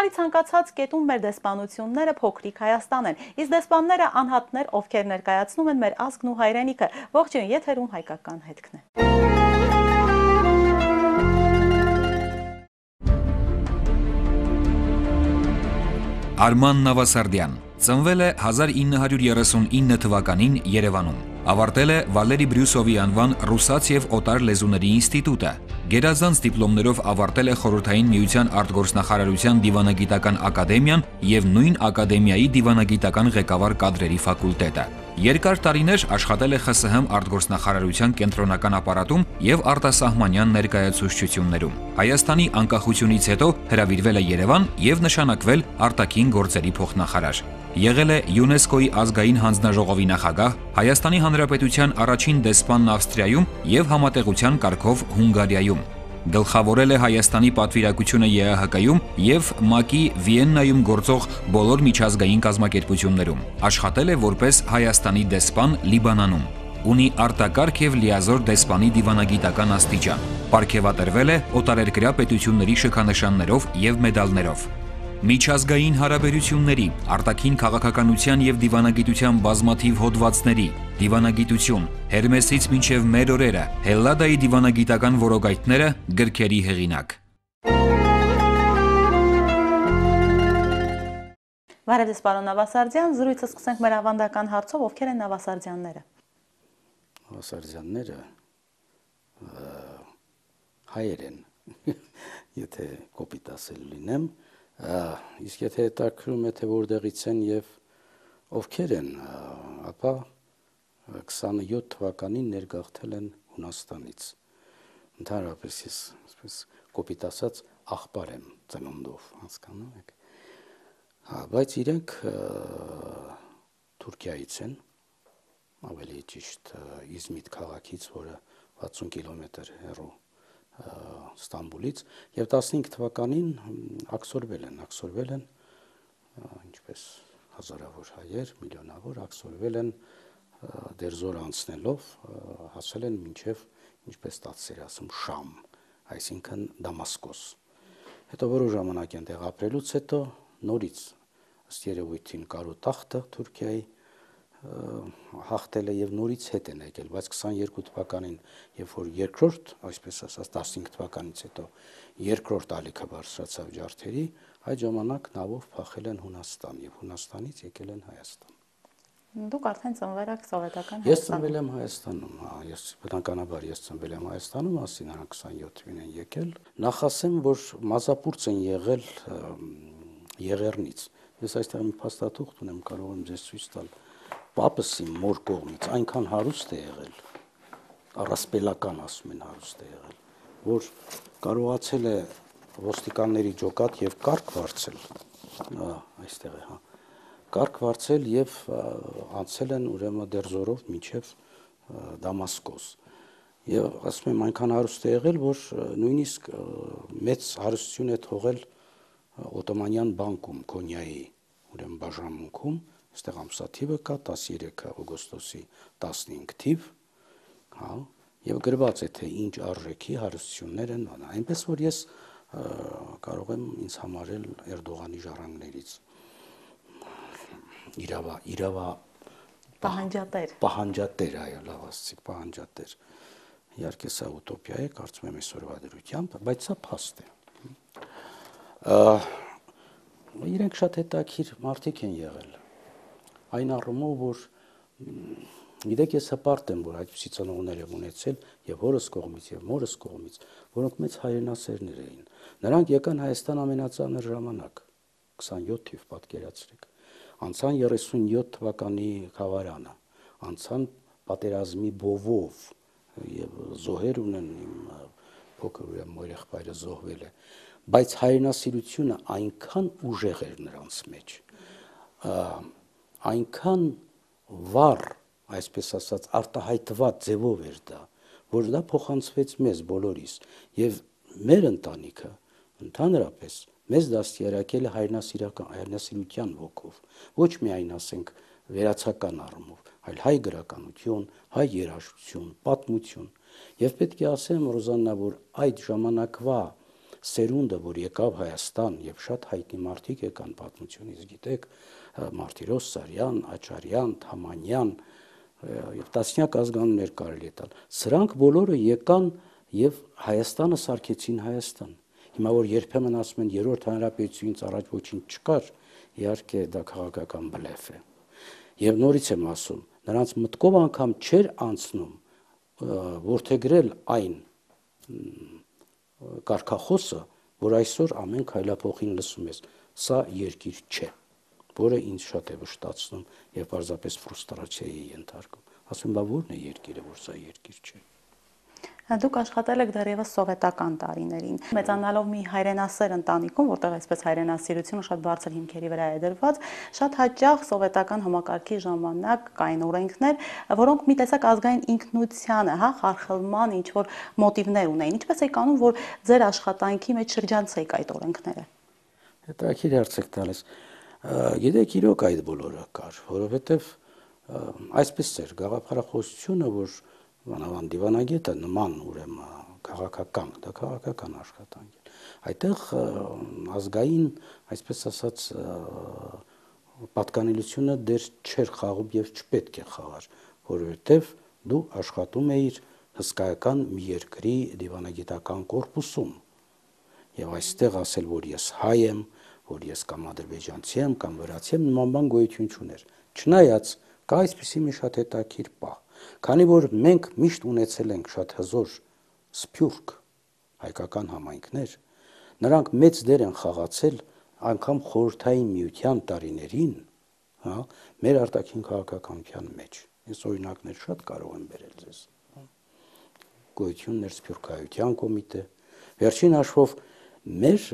աշխարհի ցանկացած կետում մեր դեսպանությունները փոքրիկ Հայաստան են, իսկ դեսպանները անհատներ, ովքեր ներկայացնում են մեր ազգն ու հայրենիքը։ Ողջույն, եթերում հայկական հետքն է։ Արման Նավասարդյան ծնվել է 1939 թվականին Երևանում։ Ավարտել է Վալերի Բրյուսովի անվան ռուսաց և օտար լեզուների ինստիտուտը։ Գերազանց դիպլոմներով ավարտել է Խորհրդային Միության արտգործնախարարության դիվանագիտական ակադեմիան և նույն ակադեմիայի դիվանագիտական ղեկավար կադրերի ֆակուլտետը։ Երկար տարիներ աշխատել է ԽՍՀՄ արտգործնախարարության կենտրոնական ապարատում և արտասահմանյան ներկայացուցչություններում։ Հայաստանի անկախությունից հետո հրավիրվել է Երևան և նշանակվել արտաքին գործերի փոխնախարար։ Եղել է ՅՈՒՆԵՍԿՕ-ի ազգային հանձնաժողովի նախագահ, Հայաստանի Հանրապետության առաջին դեսպանն Ավստրիայում և համատեղության կարգով Հունգարիայում։ Գլխավորել է Հայաստանի պատվիրակությունը ԵԱՀԿ-ում և ՄԱԿ-ի Վիեննայում գործող բոլոր միջազգային կազմակերպություններում։ Աշխատել է որպես Հայաստանի դեսպան Լիբանանում։ Ունի արտակարգ և լիազոր դեսպանի դիվանագիտական աստիճան։ Պարգևատրվել է օտարերկրյա պետությունների շքանշաններով և մեդալներով։ Միջազգային հարաբերությունների, արտաքին քաղաքականության և դիվանագիտության բազմաթիվ հոդվածների, դիվանագիտություն, Հերմեսից մինչև մեր օրերը, Հելլադայի դիվանագիտական որոգայթները, գրքերի հեղինակ։ Բարև ձեզ, պարոն Նավասարդյան, զրույցը սկսենք մեր ավանդական հարցով, ովքեր են Նավասարդյանները։ Նավասարդյանները հայեր են, եթե կոպիտ ասել լինեմ, իսկ եթե հետաքրում է, թե որտեղից են և ովքեր են, ապա 27 թվականին ներգաղթել են Հունաստանից։ Ընդհանրապես ես կոպիտ ասած աղբար եմ ծնունդով, հասկանում եք։ Բայց իրենք Թուրքիայից են, ավելի ճիշտ Իզմիտ քաղաքից, որը 60 կիլոմետր հեռու Ստամբուլից, և 15 թվականին աքսորվել են, ինչպես հազարավոր հայեր, միլիոնավոր, աքսորվել են դերձոր անցնելով, հասել են մինչև, ինչպես ստացել է ասում, Շամ, այսինքն Դամասկոս։ Հետո որոշ ժամանակ այնտեղ ապրելուց հետո նորից ըստ երևույթին կարու տախտը Թուրքիայի հաղթել է և նորից հետ են եկել, բայց 22 թվականին, երբ որ երկրորդ, այսպես ասած 15 թվականից հետո երկրորդ ալիքը բարձրացավ ջարդերի, այդ ժամանակ նավով փախել են Հունաստան և Հունաստանից եկել են Հայաստան։ Դուք արդեն ծնվել եք սովետական Հայաստանում։ Ես ծնվել եմ Հայաստանում, բնականաբար ես ծնվել եմ Հայաստանում, ասի նրանք 27-ին են եկել։ Նախ ասեմ, որ մազապուրծ են եղել Եղեռնից։ Ես այստեղ մի փաստաթուղթ ունեմ, կարող եմ ձեզ ցույց տալ։ Պապս իմ մոր կողմից այնքան հարուստ է եղել, առասպելական ասում են հարուստ է եղել, որ կարողացել է ոստիկանների ջոկատ և կառք վարձել, այստեղ է, կառք վարձել և անցել են ուրեմն դերձորով մինչև Դամասկոս։ Եվ ասում եմ այնքան հարուստ է եղել, որ նույնիսկ մեծ հարստություն է թողել Օտոմանյան բանկում, Կոնյայի ուրեմն բաժանմունքում, այստեղ ամսաթիվը կա 13 օգոստոսի 15 թիվ, և գրված է, թե ինչ արժեքի հարստություններ են, այնպես որ ես կարող եմ ինձ համարել Էրդողանի ժառանգներից պահանջատեր, այո, լավ ասացիք, պահանջատեր։ Իհարկե սա ուտոպիա է, կարծում եմ այսօրվա դրությամբ, բայց սա փաստ է։ Իրենք շատ հետաքրքիր մարդիկ են եղել, այն առումով, որ գիտեք, ես հպարտ եմ, որ այդպիսի ծնողներ եմ ունեցել և հորս կողմից, և մորս կողմից, որոնք մեծ հայրենասերներ էին։ Նրանք եկան Հայաստան ամենածանր ժամանակ, 27 թիվ պատկերացրեք, անցան 37 թվականի Խավարանը, անցան պատերազմի բովով, և զոհեր ունեն, իմ փոքր մորեղբայրը զոհվել է, բայց հայրենասիրությունը այնքան ուժեղ էր նրանց մեջ, այնքան վառ, այսպես ասած, արտահայտված ձևով էր դա, որ դա փոխանցվեց մեզ բոլորիս, և մեր ընտանիքը ընդհանրապես մեզ դաստիարակել է հայրենասիրության ոգով, ոչ միայն ասենք վերացական առումով, այլ հայ գրականություն, հայ երաժշտություն, պատմություն, և պետք է ասեմ, Ռոզաննա, որ այդ ժամանակվա սերունդը, որ եկավ Հայաստան եւ շատ հայտնի մարդիկ եկան պատմությունից, գիտեք, Մարտիրոս Սարյան, Աչարյան, Թամանյան եւ տասնյակ ազգանուններ կարելի է տալ։ Սրանք բոլորը եկան եւ Հայաստանը սարքեցին Հայաստան։ Հիմա որ երբեմն ասում են երրորդ հանրապետությունից առաջ ոչինչ չկար, իհարկե դա քաղաքական բլեֆ է։ Եվ նորից եմ ասում, նրանց մտքով անգամ չէր անցնում որդեգրել այն կարգախոսը, որ այսօր ամեն քայլափոխին լսում ես, սա երկիր չէ, որը ինձ շատ է վշտացնում եւ պարզապես ֆրուստրացիայի ենթարկում։ Ասում եմ, բա ո՞րն է երկիրը, որ սա երկիր չէ։ Դուք աշխատել եք դեռևս սովետական տարիներին։ Մեծանալով մի հայրենասեր ընտանիքում, որտեղ այսպես հայրենասիրությունը շատ բարձր հիմքերի վրա է դրված, շատ հաճախ սովետական համակարգի ժամանակ կային օրենքներ, որոնք մի տեսակ ազգային ինքնությանը, խարխլման ինչ-որ մոտիվներ ունեին։ Ինչպես եք անում, որ ձեր աշխատանքի մեջ շրջանցեիք այդ օրենքները։ Հետաքրքիր հարց եք տալիս։ Գիտեք, իրոք այդ բոլորը կար, որովհետև այսպես էր գաղափարախոսությունը, որ Մանավանդ դիվանագետը նման ուրեմն քաղաքական, դա քաղաքական աշխատանք է։ Այդտեղ ազգային, այսպես ասած, պատկանելությունը դեռ չէր խաղում եւ չպետք է խաղար, որովհետեւ դու աշխատում էիր հսկայական մի երկրի դիվանագիտական կորպուսում։ Եվ այստեղ ասել, որ ես հայ եմ, որ ես կամ ադրբեջանցի եմ, կամ վրացի եմ, նման բան գոյություն չուներ։ Չնայած կա այսպիսի մի շատ հետաքրքիր պահ, քանի որ մենք միշտ ունեցել ենք շատ հզոր սփյուռք հայկական համայնքներ, նրանք մեծ դեր են խաղացել անգամ խորհրդային միության տարիներին, մեր արտաքին քաղաքականության մեջ։ Ես օրինակներ շատ կարող եմ բերել ձեզ։ Գոյություններ սփյուռքահայության կոմիտե, վերջին հաշվով մեր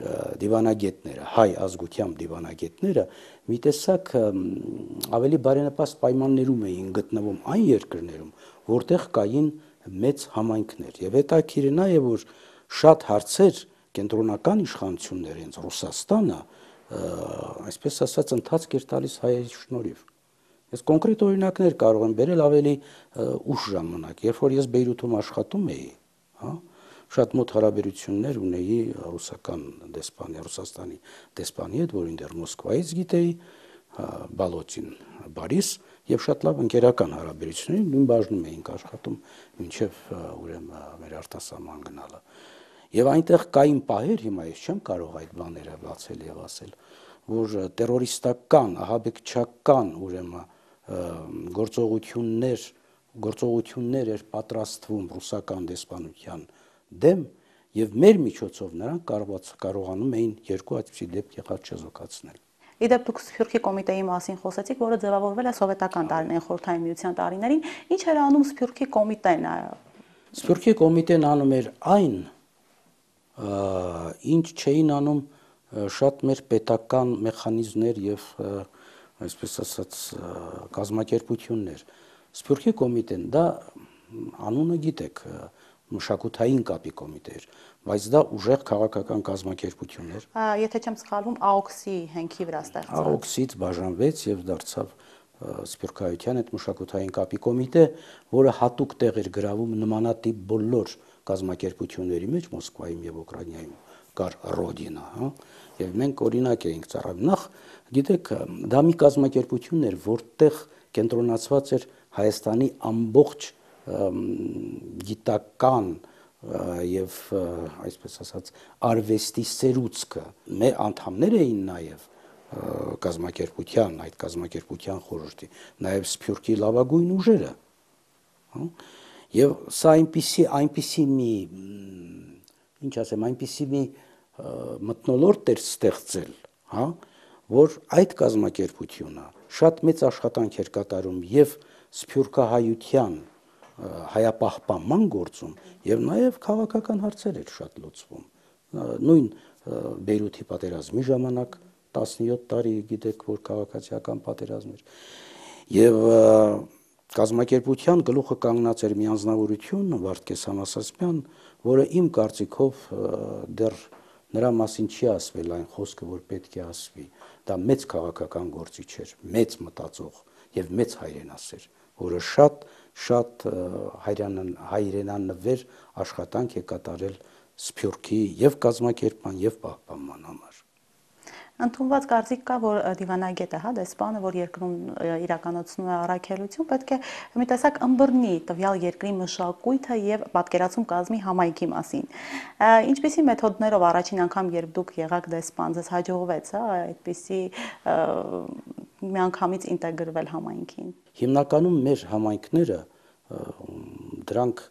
դիվանագետները, հայ ազգությամբ դիվանագետները մի տեսակ ավելի բարենպաստ պայմաններում էին գտնվում այն երկրներում, որտեղ կային մեծ համայնքներ։ Եվ հետաքրքիր է նաև, որ շատ հարցեր կենտրոնական իշխանություններ, հենց Ռուսաստանը, այսպես ասած, ընթացք էր տալիս հայերի շնորհիվ։ Ես կոնկրետ օրինակներ կարող եմ բերել ավելի ուշ ժամանակ, երբ որ ես Բեյրութում աշխատում էի, շատ մոտ հարաբերություններ ունեի ռուսական դեսպանի, Ռուսաստանի դեսպանի հետ, որին դեռ Մոսկվայից գիտեի, Բալոտին Բարիս, եւ շատ լավ ընկերական հարաբերություններ, նույն բաժնում էինք աշխատում մինչեւ ուրեմն մեր արտասահման գնալը։ Եվ այնտեղ կային պահեր, հիմա ես չեմ կարող այդ բաները բացել եւ ասել, որ տերորիստական, ահաբեկչական ուրեմն գործողություններ էր պատրաստվում ռուսական դեսպանության դեմ եւ մեր միջոցով նրանք կարողանում էին երկու այդպիսի դեպք եղած չեզոքացնել։ Իդեպ դուք Սփյուռքի կոմիտեի մասին խոսեցիք, որը ձևավորվել է սովետական տարիներին, խորհրդային միության տարիներին։ Ինչ էր անում Սփյուռքի կոմիտեն։ Սփյուռքի կոմիտեն անում էր այն, ինչ չէին անում շատ մեր պետական մեխանիզմներ եւ այսպես ասած կազմակերպություններ։ Սփյուռքի կոմիտեն դա անունը գիտեք, մշակութային կապի կոմիտե էր, բայց դա ուժեղ քաղաքական կազմակերպություն էր։ Եթե չեմ սխալվում, AOX-ի հենքի վրա ստեղծված։ AOX-ից բաժանվեց եւ դարձավ Սփյուռքահայության այդ մշակութային կապի կոմիտե, որը հատուկ տեղ էր գրավում նմանատիպ բոլոր կազմակերպությունների մեջ Մոսկվայում եւ Ուկրաինայում կար Ռոդինա, եւ մենք օրինակ էինք ծառայում։ Նախ գիտեք, դա մի կազմակերպություն էր, որտեղ կենտրոնացված էր Հայաստանի ամբողջ գիտական եւ այսպես ասած արվեստի սերուցքը։ Մեր անդամներ էին նաեւ կազմակերպության, այդ կազմակերպության խորհրդի, նաեւ Սփյուռքի լավագույն ուժերը։ Եվ սա այնպիսի մի, ինչ ասեմ, այնպիսի մի մթնոլորտ էր ստեղծել, որ այդ կազմակերպությունը շատ մեծ աշխատանք էր կատարում եւ սփյուռքահայության հայապահպանման գործում եւ նաեւ քաղաքական հարցեր էր շատ լուծվում։ Նույն Բեյրութի պատերազմի ժամանակ 17 տարի գիտեք, որ քաղաքացիական պատերազմ էր։ Եվ կազմակերպության գլուխը կանգնած էր մի անձնավորություն, Վարդգես Համասասպյան, որը իմ կարծիքով դեռ նրա մասին չի ասվել այն խոսքը, որ պետք է ասվի։ Դա մեծ քաղաքական գործիչ էր, մեծ մտածող եւ մեծ հայրենասեր, որը շատ հայրենանվեր աշխատանք է կատարել սփյուռքի եւ կազմակերպման եւ պահպանման համար։ Ընդունված կարծիք կա, որ դիվանագետը, դեսպանը, որ երկրում իրականացնում է առաքելություն, պետք է մի տեսակ ըմբռնի տվյալ երկրի մշակույթը եւ պատկերացում կազմի համայնքի մասին։ Ինչպիսի մեթոդներով առաջին անգամ, երբ դուք եղաք դեսպան, ձեզ հաջողվեց, այդպիսի միանգամից ինտեգրվել համայնքին։ Հիմնականում մեր համայնքները դրանք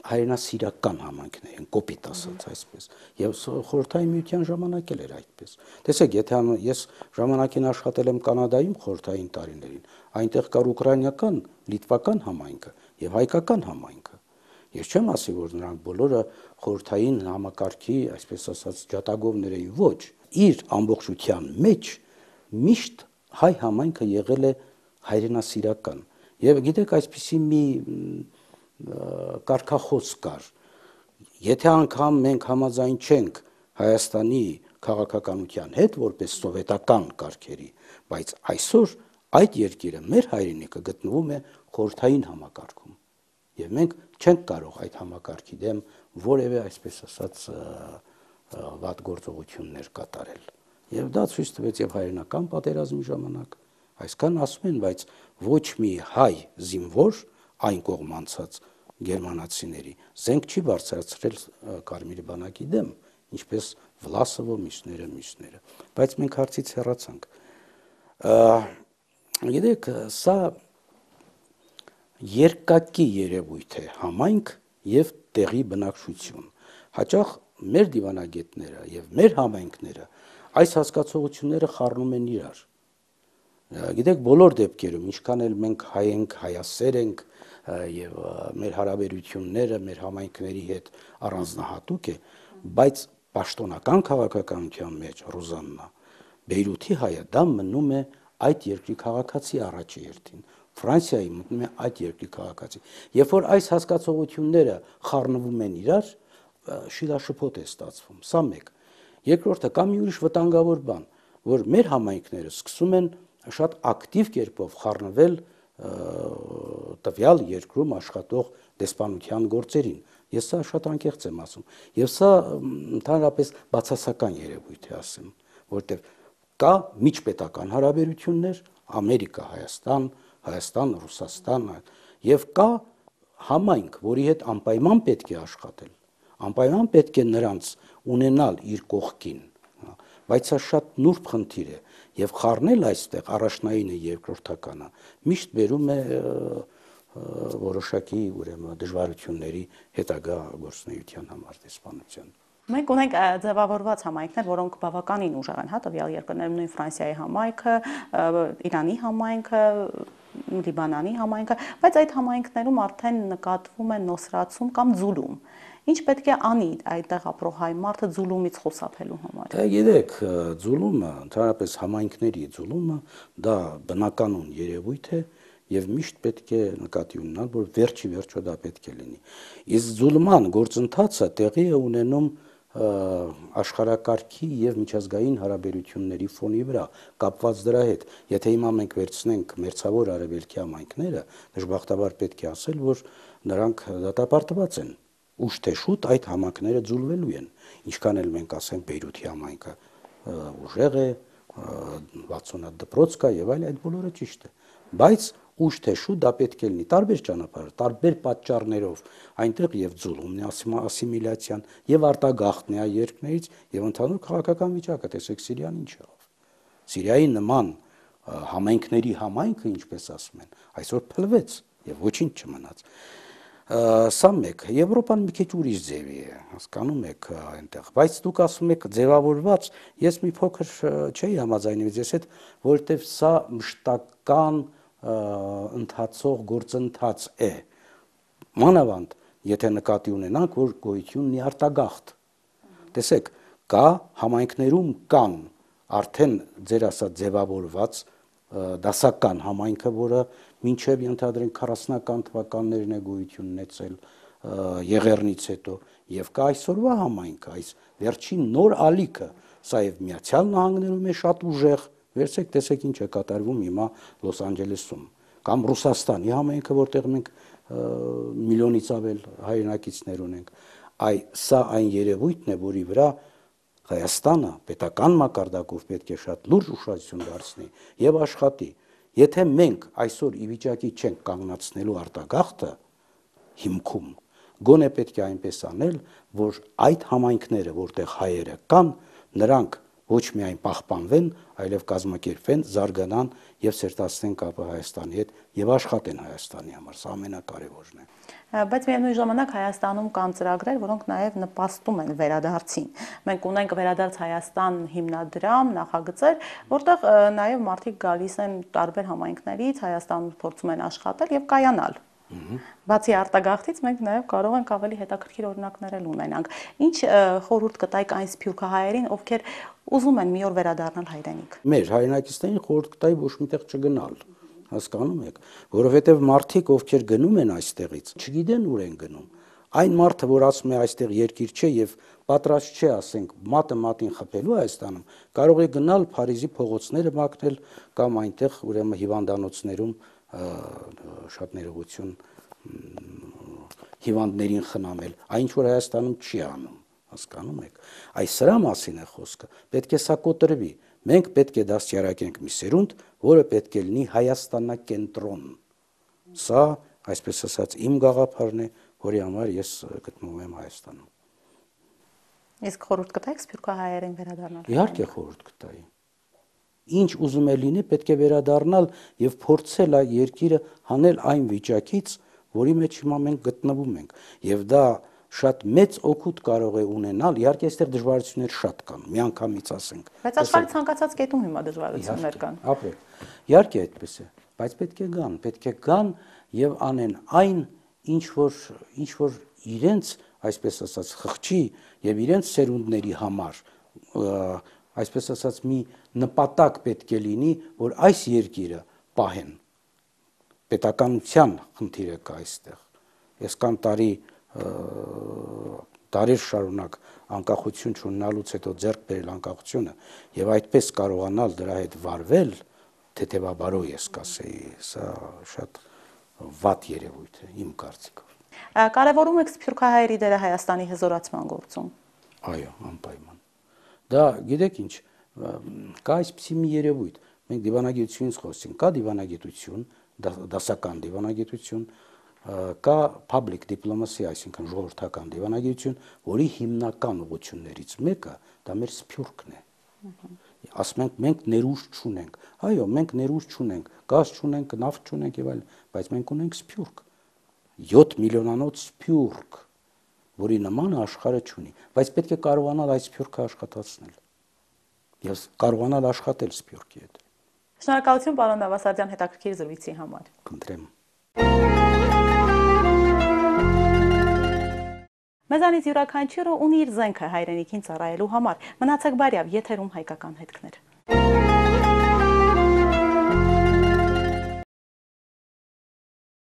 հայրենասիրական համայնքներ են, կոպիտ ասած այսպես, եւ խորհրդային միության ժամանակ էլ էր այդպես։ Տեսեք, եթե ես ժամանակին աշխատել եմ Կանադայում խորհրդային տարիներին, այնտեղ կար ուկրաինական, լիտվական համայնքը եւ հայկական համայնքը։ Ես չեմ ասի, որ նրանք բոլորը խորհրդային համակարգի, այսպես ասած, ջատագովներ էին, ոչ, իր ամբողջության մեջ միշտ հայ համայնքը եղել է հայրենասիրական։ Եվ գիտեք, այսպիսի մի կարգախոս կար, եթե անգամ մենք համաձայն չենք Հայաստանի քաղաքականության հետ որպես սովետական կարգերի, բայց այսօր այդ երկիրը մեր հայրենիքը գտնվում է խորհրդային համակարգում եւ մենք չենք կարող այդ համակարգի դեմ որևէ, այսպես ասած, վատ գործողություններ կատարել։ Եվ դա ցույց տվեց եւ հայրենական պատերազմի ժամանակ, այսքան ասում են, բայց ոչ մի հայ զինվոր այն կողմ անցած գերմանացիների զենք չի բարձրացրել Կարմիր բանակի դեմ, ինչպես Վլասովը, մյուսները, բայց մենք հարցից հեռացանք։ Գիտեք, սա երկակի երևույթ է, համայնք եւ տեղի բնակչություն։ Հաճախ մեր դիվանագետները եւ մեր համայնքները այս հասկացողությունները խառնում են իրար։ Գիտեք, բոլոր դեպքերում, ինչքան էլ մենք հայ ենք, հայասեր ենք եւ մեր հարաբերությունները մեր համայնքների հետ առանձնահատուկ է, բայց պաշտոնական քաղաքականության մեջ Ռուզաննա Բեյրութի հայը դա մնում է այդ երկրի քաղաքացի առաջի հերթին, Ֆրանսիայի մտնում է այդ երկրի քաղաքացի։ Երբ որ այս հասկացողությունները խառնվում են իրար, շիլաշփոթ է ստացվում, սա մեկ։ Երկրորդը կամ մի ուրիշ վտանգավոր բան, որ մեր համայնքները սկսում են շատ ակտիվ կերպով խառնվել տվյալ երկրում աշխատող դեսպանության գործերին։ Ես սա շատ անկեղծ եմ ասում։ Եվ սա ընդհանրապես բացասական երևույթ է, ասեմ, որտեղ կա միջպետական հարաբերություններ, Ամերիկա, Հայաստան, Ռուսաստան, եւ կա համայնք, որի հետ անպայման պետք է աշխատել, անպայման պետք է նրանց ունենալ իր կողքին, բայց սա շատ նուրբ խնդիր է եւ խառնել այստեղ առաջնայինը երկրորդականը միշտ բերում է որոշակի ուրեմն դժվարությունների հետագա գործունեության համար դեսպանության։ Մենք ունենք ձևավորված համայնքներ, որոնք բավականին ուժեղ են, տվյալ երկրներում, նույն Ֆրանսիայի համայնքը, Իրանի համայնքը, Լիբանանի համայնքը, բայց այդ համայնքներում արդեն նկատվում է նոսրացում կամ ձուլում։ Ինչ պետք է անի այդտեղ ապրող հայ մարդը ձուլումից խուսափելու համար։ Դա գիտեք, ձուլումը, ընդհանրապես համայնքների ձուլումը, դա բնականon երևույթ է եւ միշտ պետք է նկատի ունենալ, որ վերջի վերջո դա պետք է լինի։ Իսկ ձուլման գործընթացը տեղի է ունենում աշխարհակարգի եւ միջազգային հարաբերությունների ֆոնի վրա, կապված դրա հետ։ Եթե հիմա մենք վերցնենք մերձավոր արևելքի համայնքները, դժբախտաբար պետք է ասել, որ նրանք դատապարտված են։ Ուշ թե շուտ այդ համայնքները ձուլվելու են։ Ինչքան էլ մենք ասենք Բեյրութի համայնքը ուժեղ է, 60 դպրոց կա եւ այլ, այդ բոլորը ճիշտ է։ Բայց ուշ թե շուտ դա պետք է լինի տարբեր ճանապարհ, տարբեր պատճառներով, այնտեղ եւ ձուլումն է, ասիմիլյացիան, եւ արտագաղթն է այ երկրներից եւ ընդհանուր քաղաքական վիճակը, տեսեք Սիրիան ինչ եղավ։ Սիրիայի նման համայնքների համայնքը, ինչպես ասում են, այսօր փլվեց եւ ոչինչ չմնաց։ Սա մեկ, Եվրոպան մի քիչ ուրիշ ձևի է, հասկանում եք այնտեղ, բայց դուք ասում եք ձևավորված, ես մի փոքր չէի համաձայնվից ես հետ, որովհետև սա մշտական ընթացող գործընթաց է, մանավանդ, եթե նկատի ունենանք, որ գոյություն ունի արտագաղթ, տեսեք, կա համայնքներում կան արդեն ձեր ասած ձևավորված դասական համայնքը, որը մինչև ենթադրենք 40-ական թվականներն է գոյություն ունեցել Եղեռնից հետո, եւ կա այսօրվա համայնքը, այս վերջին նոր ալիքը, սա եւ Միացյալ Նահանգներում է շատ ուժեղ, վերցեք տեսեք ինչ է կատարվում հիմա Լոս Անջելեսում, կամ Ռուսաստանի համայնքը, որտեղ մենք միլիոնից ավել հայրենակիցներ ունենք, Սա այն երևույթն է, որի վրա Հայաստանը պետական մակարդակով պետք է շատ լուրջ ուշադրություն դարձնի եւ աշխատի։ Եթե մենք այսօր ի վիճակի չենք կանգնացնելու արտագաղթը հիմքում, գոնե պետք է այնպես անել, որ այդ համայնքները, որտեղ հայերը կան, նրանք ոչ միայն պահպանվեն, այլև կազմակերպվեն, զարգանան եւ սերտացնեն կապը Հայաստանի հետ եւ աշխատեն Հայաստանի համար։ Սա ամենակարևորն է։ Բայց միևնույն ժամանակ Հայաստանում կան ծրագրեր, որոնք նաև նպաստում են վերադարձին։ Մենք ունենք Վերադարձ Հայաստան հիմնադրամ, նախագծեր, որտեղ նաև մարդիկ գալիս են տարբեր համայնքներից, Հայաստանում փորձում են աշխատել եւ կայանալ։ Բացի արտագաղթից մենք նաև կարող ենք ավելի հետաքրքիր օրինակներ ունենանք։ Ինչ խորհուրդ կտայիք այն սփյուռքահայերին, ովքեր ուզում են մի օր վերադառնալ հայրենիք։ Մեր հայրենակիցներին խորհուրդ կտայի ոչ միտեղ չգնալ, հասկանում եք, որովհետև մարդիկ, ովքեր գնում են այստեղից, չգիտեն ուր են գնում։ Այն մարդը, որ ասում է այստեղ երկիր չէ եւ պատրաստ չէ, ասենք, մատը մատին խփելու Հայաստանում, կարող է գնալ Փարիզի փողոցները մաքնել կամ այնտեղ ուրեմն հիվանդանոցներում շատ ներողություն հիվանդներին խնամել, այն որ Հայաստանում չի անում, հասկանում եք։ Այս սրա մասին է խոսքը, պետք է սա կոտրվի։ Մենք պետք է դաստիարակենք մի սերունդ, որը պետք է լինի հայաստանակենտրոն։ Սա, այսպես ասած, իմ գաղափարն է, որի համար ես գտնվում եմ Հայաստանում։ Իսկ խորհուրդ կտայիք սփյուռքահայերին վերադառնալ։ Իհարկե խորհուրդ կտայի։ Ինչ ուզում է լինի, պետք է վերադառնալ եւ փորձել այդ երկիրը հանել այն վիճակից, որի մեջ հիմա մենք գտնվում ենք։ Եվ դա շատ մեծ օգուտ կարող է ունենալ, իհարկե այստեղ դժվարություններ շատ կան, միանգամից ասենք։ Բայց աշխարհի ցանկացած կետում հիմա դժվարություններ կան։ Ապրեք։ Իհարկե այդպես է, բայց պետք է գան եւ անեն այն, ինչ որ իրենց, այսպես ասած, խղճի եւ իրենց սերունդների համար, այսպես ասած, մի նպատակ պետք է լինի, որ այս երկիրը պահեն։ Պետականության խնդիրը կա այստեղ։ Ես կան տարեր շարունակ անկախություն չունենալուց հետո ձեռք բերել անկախությունը եւ այդպես կարողանալ դրա հետ վարվել, թեթևաբարո ես կասեի, սա շատ վատ երևույթ է իմ կարծիքով։ Կարևորում եք սփյուռքահայերի դերը Հայաստանի հզորացման գործում։ Այո, անպայման։ Դա գիտեք ինչ, կա այսպիսի մի երևույթ, մենք դիվանագիտությունից խոսենք, կա դիվանագիտություն, դասական դիվանագիտություն, կա public diplomacy, այսինքն ժողովրդական դիվանագիտություն, որի հիմնական ուղղություններից մեկը դա մեր սփյուռքն է։ Ասում ենք մենք ներուժ չունենք։ Այո, մենք ներուժ չունենք, գազ չունենք, նավթ չունենք եւ այլն, բայց մենք ունենք սփյուռք։ 7 միլիոնանոց սփյուռք, որի նմանը աշխարհը չունի, բայց պետք է կարողանալ այդ սփյուռքը աշխատացնել։ Եվ կարողանալ աշխատել սփյուռքի հետ։ Շնորհակալություն պարոն Նավասարդյան հետաքրքիր զրույցի համար։ Կընտրեմ։ Մեզանից յուրաքանչյուրը ունի իր զենքը հայրենիքին ծառայելու համար։ Մնացեք բարյավ, եթերում հայկական հետքներ։